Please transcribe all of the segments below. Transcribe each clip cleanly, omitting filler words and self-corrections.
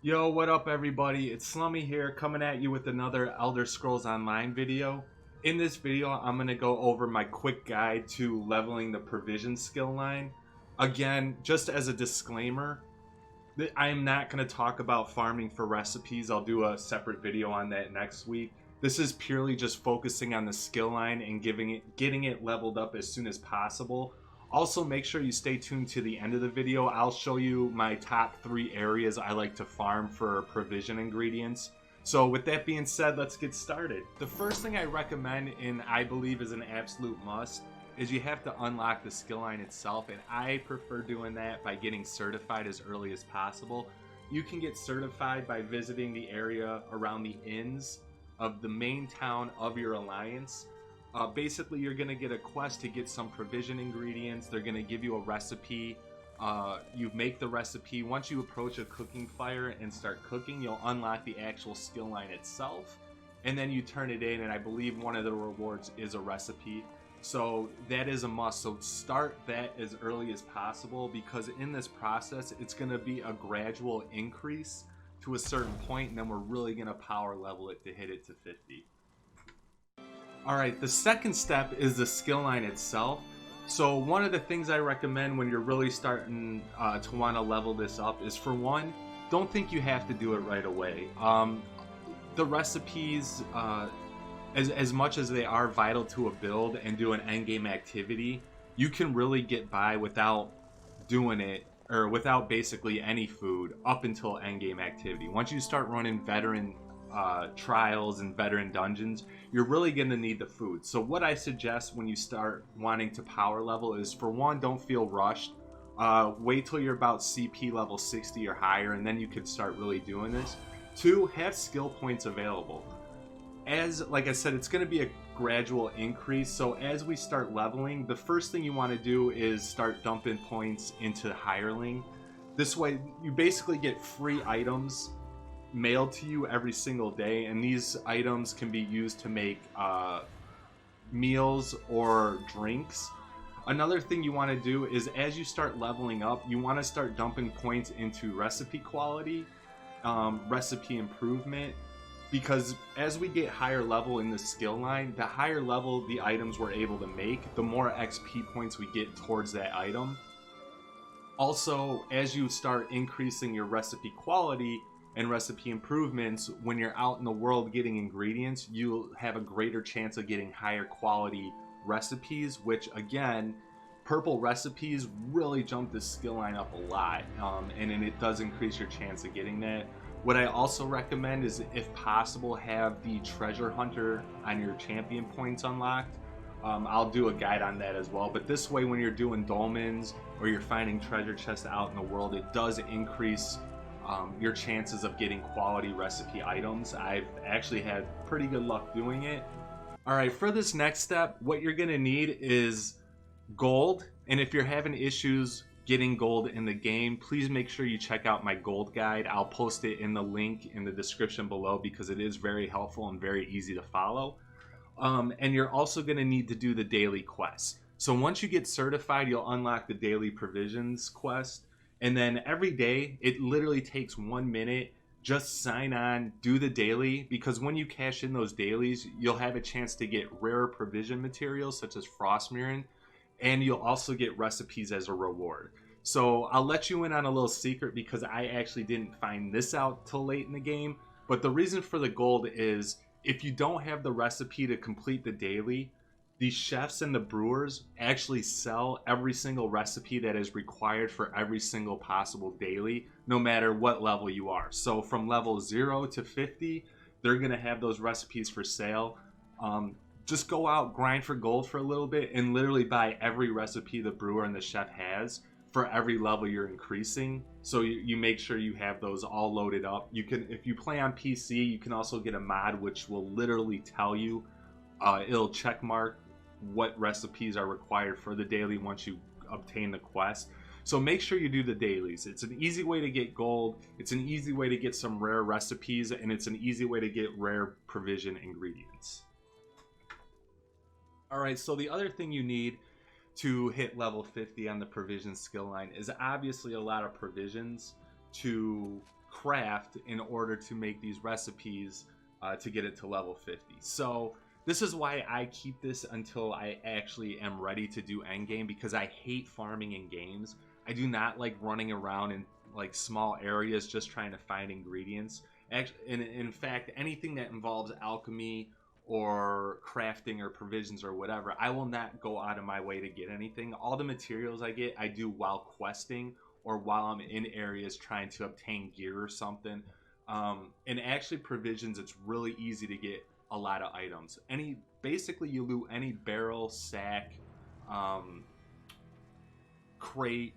Yo, what up everybody? It's Slummy here coming at you with another Elder Scrolls Online video. In this video, I'm going to go over my quick guide to leveling the provision skill line. Again, just as a disclaimer, I am not going to talk about farming for recipes. I'll do a separate video on that next week. This is purely just focusing on the skill line and getting it leveled up as soon as possible. Also, make sure you stay tuned to the end of the video. I'll show you my top 3 areas I like to farm for provision ingredients. So with that being said, let's get started. The first thing I recommend, and I believe is an absolute must, is you have to unlock the skill line itself, and I prefer doing that by getting certified as early as possible. You can get certified by visiting the area around the inns of the main town of your alliance. Basically, you're going to get a quest to get some provision ingredients. They're going to give you a recipe. You make the recipe. Once you approach a cooking fire and start cooking, you'll unlock the actual skill line itself. And then you turn it in, and I believe one of the rewards is a recipe. So that is a must. So start that as early as possible, because in this process, it's going to be a gradual increase to a certain point, and then we're really going to power level it to hit it to 50. Alright, the second step is the skill line itself. So one of the things I recommend when you're really starting to want to level this up is, for one, don't think you have to do it right away. The recipes, as much as they are vital to a build and do an endgame activity, you can really get by without doing it, or without basically any food up until endgame activity. Once you start running veteran trials and veteran dungeons, you're really going to need the food. So what I suggest when you start wanting to power level is, for one, don't feel rushed. Wait till you're about CP level 60 or higher, and then you could start really doing this. 2, have skill points available. Like I said, it's going to be a gradual increase. So as we start leveling, the first thing you want to do is start dumping points into hireling. This way you basically get free items mailed to you every single day, and these items can be used to make meals or drinks. Another thing you want to do is, as you start leveling up, you want to start dumping points into recipe quality, recipe improvement, because as we get higher level in the skill line, the higher level the items we're able to make, the more XP points we get towards that item. Also, as you start increasing your recipe quality and recipe improvements, when you're out in the world getting ingredients, you'll have a greater chance of getting higher quality recipes, which again, purple recipes really jump the skill line up a lot, and it does increase your chance of getting that. What I also recommend is, if possible, have the treasure hunter on your champion points unlocked. I'll do a guide on that as well, but this way, when you're doing dolmens or you're finding treasure chests out in the world, it does increase your chances of getting quality recipe items. I've actually had pretty good luck doing it. Alright, for this next step, what you're going to need is gold, and if you're having issues getting gold in the game, please make sure you check out my gold guide. I'll post it in the link in the description below, because it is very helpful and very easy to follow. And you're also going to need to do the daily quests. So once you get certified, you'll unlock the daily provisions quest. And then every day, it literally takes 1 minute. Just sign on, do the daily, because when you cash in those dailies, you'll have a chance to get rare provision materials such as frost mirren, and you'll also get recipes as a reward. So I'll let you in on a little secret, because I actually didn't find this out till late in the game. But the reason for the gold is, if you don't have the recipe to complete the daily, the chefs and the brewers actually sell every single recipe that is required for every single possible daily, no matter what level you are. So from level 0 to 50, they're going to have those recipes for sale. Just go out, grind for gold for a little bit, and literally buy every recipe the brewer and the chef has for every level you're increasing. So you make sure you have those all loaded up. You can, if you play on PC, you can also get a mod which will literally tell you, it'll check mark what recipes are required for the daily once you obtain the quest. So make sure you do the dailies. It's an easy way to get gold, it's an easy way to get some rare recipes, and it's an easy way to get rare provision ingredients. Alright, so the other thing you need to hit level 50 on the provision skill line is obviously a lot of provisions to craft in order to make these recipes to get it to level 50. So this is why I keep this until I actually am ready to do endgame, because I hate farming in games. I do not like running around in like small areas just trying to find ingredients. In fact, anything that involves alchemy or crafting or provisions or whatever, I will not go out of my way to get anything. All the materials I get, I do while questing or while I'm in areas trying to obtain gear or something. And actually provisions, it's really easy to get a lot of items. Basically you loot any barrel, sack, crate.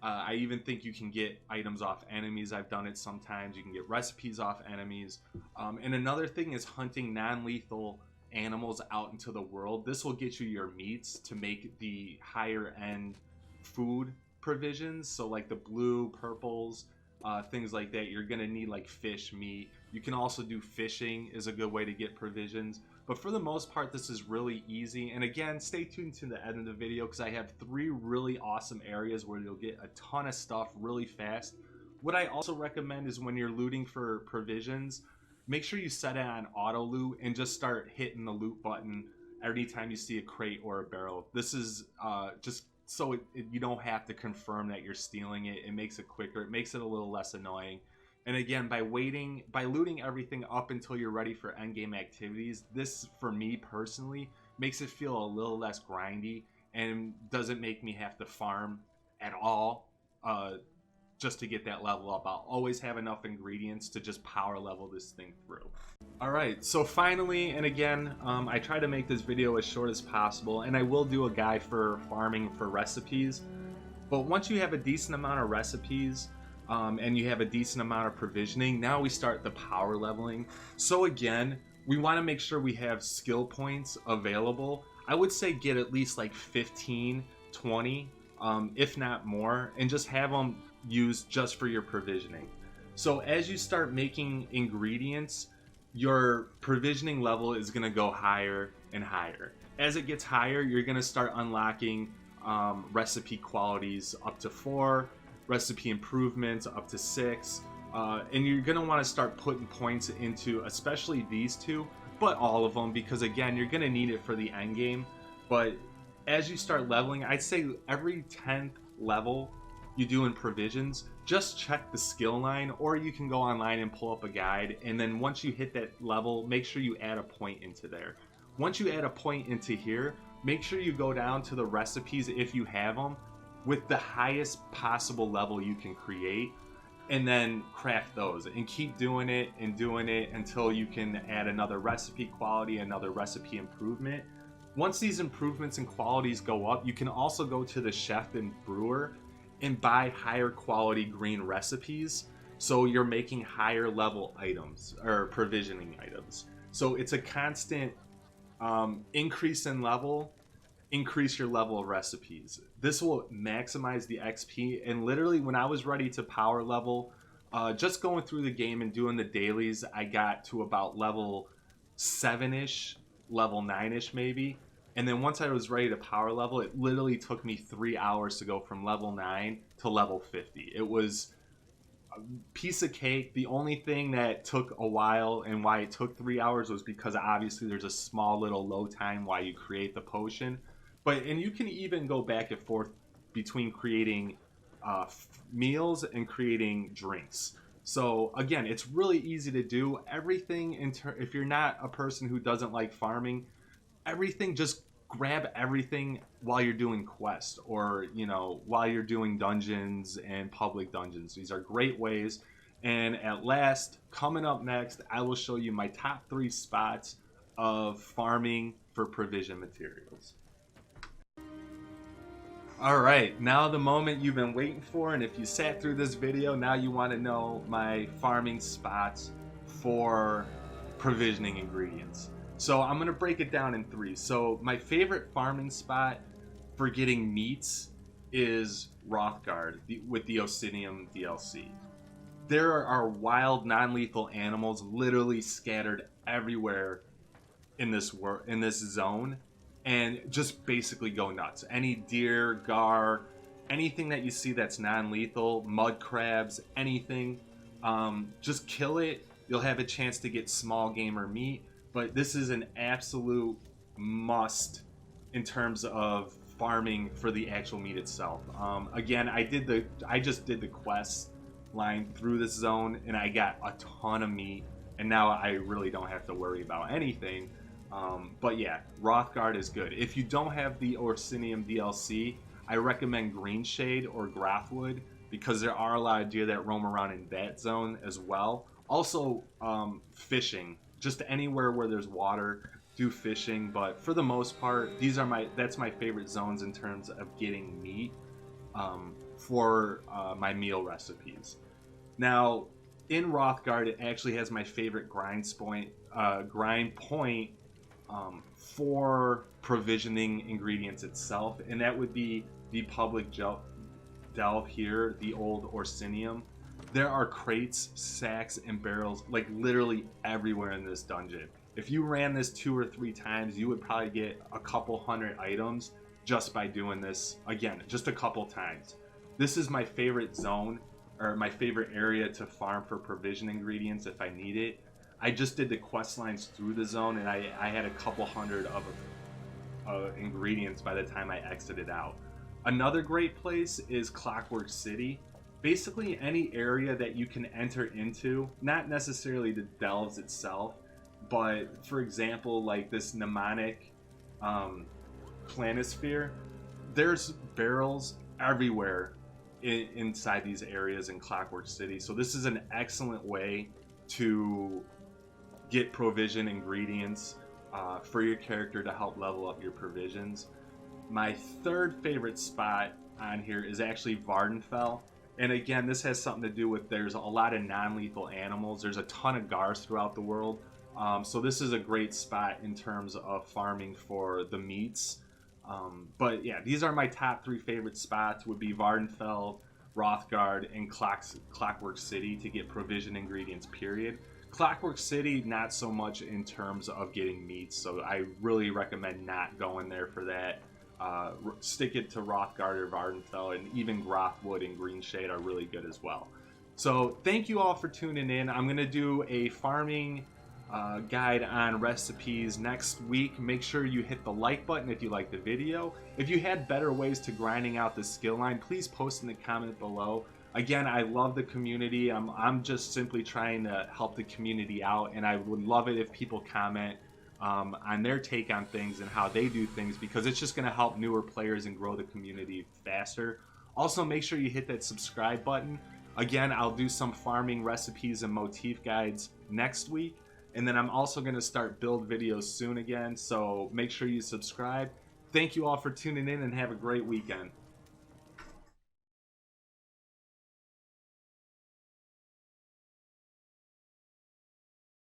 I even think you can get items off enemies. I've done it sometimes. You can get recipes off enemies. And another thing is hunting non-lethal animals out into the world. This will get you your meats to make the higher end food provisions. So like the blue, purples, things like that. You're gonna need like fish, meat. You can also do fishing is a good way to get provisions. But for the most part, this is really easy. And again, stay tuned to the end of the video because I have 3 really awesome areas where you'll get a ton of stuff really fast. What I also recommend is when you're looting for provisions, make sure you set it on auto loot and just start hitting the loot button every time you see a crate or a barrel. This is just so you don't have to confirm that you're stealing it. It makes it quicker. It makes it a little less annoying. And again, by looting everything up until you're ready for endgame activities, this, for me personally, makes it feel a little less grindy and doesn't make me have to farm at all just to get that level up. I'll always have enough ingredients to just power level this thing through. Alright, so finally, and again, I try to make this video as short as possible, and I will do a guide for farming for recipes. But once you have a decent amount of recipes, and you have a decent amount of provisioning, now we start the power leveling. So again, we want to make sure we have skill points available. I would say get at least like 15, 20, if not more, and just have them used just for your provisioning. So as you start making ingredients, your provisioning level is going to go higher and higher. As it gets higher, you're going to start unlocking recipe qualities up to 4, recipe improvements up to 6, and you're going to want to start putting points into especially these 2, but all of them, because again, you're going to need it for the end game. But as you start leveling, I'd say every 10th level you do in provisions, just check the skill line, or you can go online and pull up a guide, and then once you hit that level, make sure you add a point into there. Once you add a point into here, make sure you go down to the recipes if you have them with the highest possible level you can create, and then craft those and keep doing it until you can add another recipe quality, another recipe improvement. Once these improvements and qualities go up, you can also go to the chef and brewer and buy higher quality green recipes, so you're making higher level items or provisioning items. So it's a constant increase in level, increase your level of recipes. This will maximize the XP. And literally when I was ready to power level, just going through the game and doing the dailies, I got to about level 7-ish, level 9-ish maybe. And then once I was ready to power level, it literally took me 3 hours to go from level 9 to level 50. It was a piece of cake. The only thing that took a while and why it took 3 hours was because obviously there's a small little low time while you create the potion. And you can even go back and forth between creating meals and creating drinks. So again, it's really easy to do. Everything, if you're not a person who doesn't like farming, everything, just grab everything while you're doing quests, or while you're doing dungeons and public dungeons. These are great ways. And at last, coming up next, I will show you my top 3 spots of farming for provision materials. Alright, now the moment you've been waiting for, and if you sat through this video, now you want to know my farming spots for provisioning ingredients. So I'm going to break it down in 3. So my favorite farming spot for getting meats is Rothgard with the Osinium DLC. There are wild, non-lethal animals literally scattered everywhere in this zone, and just basically go nuts. Any deer, gar, anything that you see that's non-lethal, mud crabs, anything, Just kill it. You'll have a chance to get small game or meat, but this is an absolute must in terms of farming for the actual meat itself. Again, I just did the quest line through this zone, and I got a ton of meat, and now I really don't have to worry about anything. But yeah, Rothgard is good. If you don't have the Orsinium DLC, I recommend Green Shade or Grathwood, because there are a lot of deer that roam around in that zone as well. Also, fishing, just anywhere where there's water, do fishing. But for the most part, that's my favorite zones in terms of getting meat for my meal recipes. Now, in Rothgard, it actually has my favorite grind point for provisioning ingredients itself, and that would be the public delve here, the old Orsinium. There are crates, sacks, and barrels like literally everywhere in this dungeon. If you ran this 2 or 3 times, you would probably get a couple hundred items just by doing this, again, just a couple times. This is my favorite zone, or my favorite area to farm for provision ingredients if I need it. I just did the quest lines through the zone, and I had a couple hundred of ingredients by the time I exited out. Another great place is Clockwork City. Basically any area that you can enter into, not necessarily the delves itself, but for example, like this mnemonic planisphere, there's barrels everywhere inside these areas in Clockwork City. So this is an excellent way to get provision ingredients for your character to help level up your provisions. My third favorite spot on here is actually Vardenfell. And again, this has something to do with there's a lot of non-lethal animals. There's a ton of gars throughout the world. So this is a great spot in terms of farming for the meats. But yeah, these are my top 3 favorite spots, would be Vardenfell, Rothgard, and Clockwork City to get provision ingredients, period. Clockwork City, not so much in terms of getting meats, so I really recommend not going there for that. Stick it to Rothgard or Vardenfell, and even Grathwood and Green Shade are really good as well. So thank you all for tuning in. I'm going to do a farming guide on recipes next week. Make sure you hit the like button if you like the video. If you had better ways to grinding out the skill line, please post in the comment below. Again, I love the community. I'm just simply trying to help the community out, and I would love it if people comment on their take on things and how they do things, because it's just going to help newer players and grow the community faster. Also, make sure you hit that subscribe button. Again, I'll do some farming recipes and motif guides next week, and then I'm also going to start build videos soon again, so make sure you subscribe. Thank you all for tuning in, and have a great weekend.